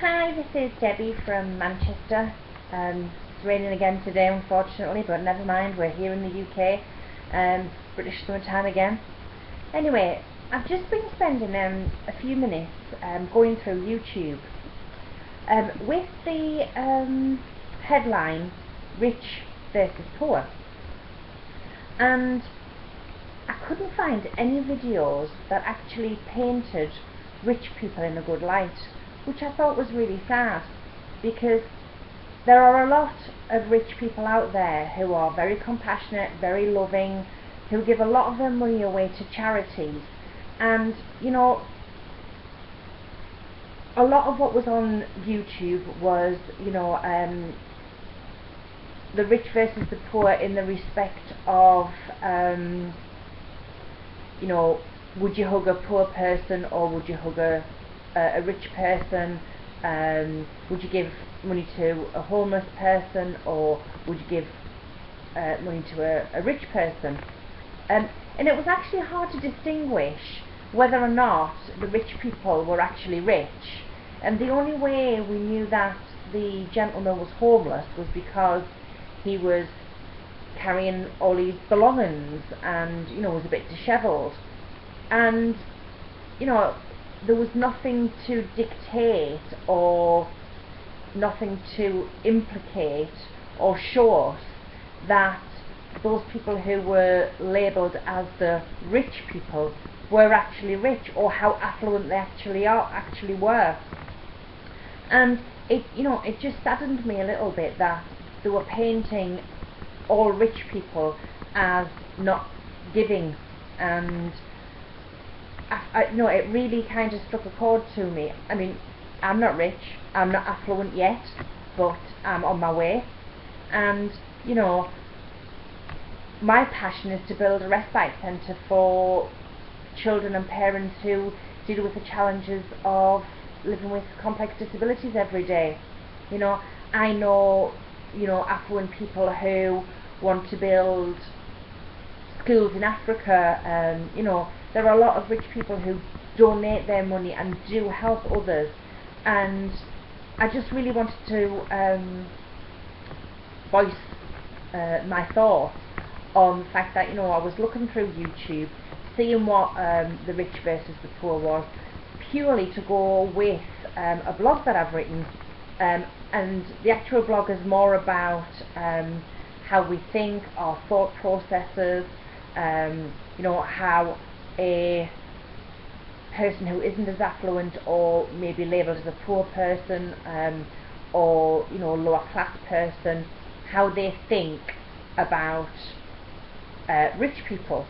Hi, this is Debbie from Manchester. It's raining again today, unfortunately, but never mind, we're here in the UK. British summertime again. Anyway, I've just been spending a few minutes going through YouTube with the headline Rich versus Poor, and I couldn't find any videos that actually painted rich people in a good light, which I thought was really sad, because there are a lot of rich people out there who are very compassionate, very loving, who give a lot of their money away to charities. And you know, a lot of what was on YouTube was, you know, the rich versus the poor, in the respect of, you know, would you hug a poor person or would you hug a rich person? Would you give money to a homeless person or would you give money to a rich person? And it was actually hard to distinguish whether or not the rich people were actually rich. And the only way we knew that the gentleman was homeless was because he was carrying all his belongings and, you know, was a bit dishevelled. And, you know, there was nothing to dictate or nothing to implicate or show us that those people who were labelled as the rich people were actually rich, or how affluent they actually were. And it, you know, it just saddened me a little bit that they were painting all rich people as not giving. And you know, it really kind of struck a chord to me. I mean, I'm not rich, I'm not affluent yet, but I'm on my way. And you know, my passion is to build a respite centre for children and parents who deal with the challenges of living with complex disabilities every day. You know, I know, you know, affluent people who want to build schools in Africa. You know, there are a lot of rich people who donate their money and do help others. And I just really wanted to voice my thoughts on the fact that, you know, I was looking through YouTube, seeing what the rich versus the poor was, purely to go with a blog that I've written, and the actual blog is more about how we think, our thought processes, you know, how a person who isn't as affluent or maybe labelled as a poor person, or, you know, lower class person, how they think about rich people,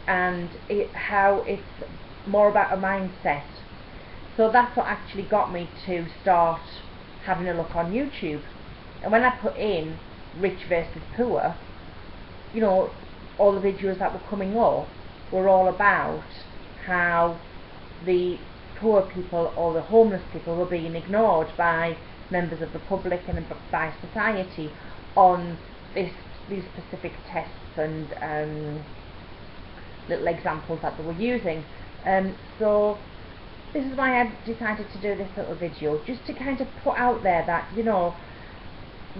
and how it's more about a mindset. So that's what actually got me to start having a look on YouTube. And when I put in rich versus poor, you know, all the videos that were coming up were all about how the poor people or the homeless people were being ignored by members of the public and by society on these specific tests and little examples that they were using. So this is why I decided to do this little video, just to kind of put out there that, you know,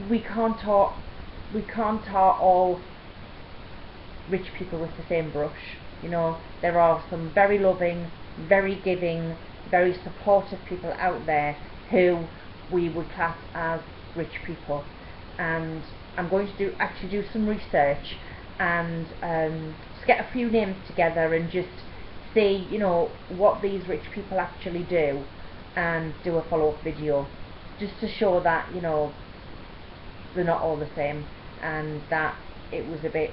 we can't tar all rich people with the same brush. You know, there are some very loving, very giving, very supportive people out there who we would class as rich people. And I'm going to actually do some research and just get a few names together and just see, you know, what these rich people actually do, and do a follow-up video just to show that, you know, they're not all the same, and that it was a bit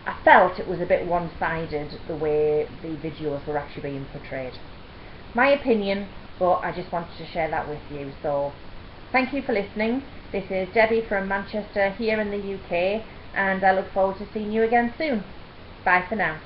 I felt it was a bit one-sided the way the videos were actually being portrayed. My opinion, but I just wanted to share that with you. So thank you for listening. This is Debbie from Manchester here in the UK, and I look forward to seeing you again soon. Bye for now.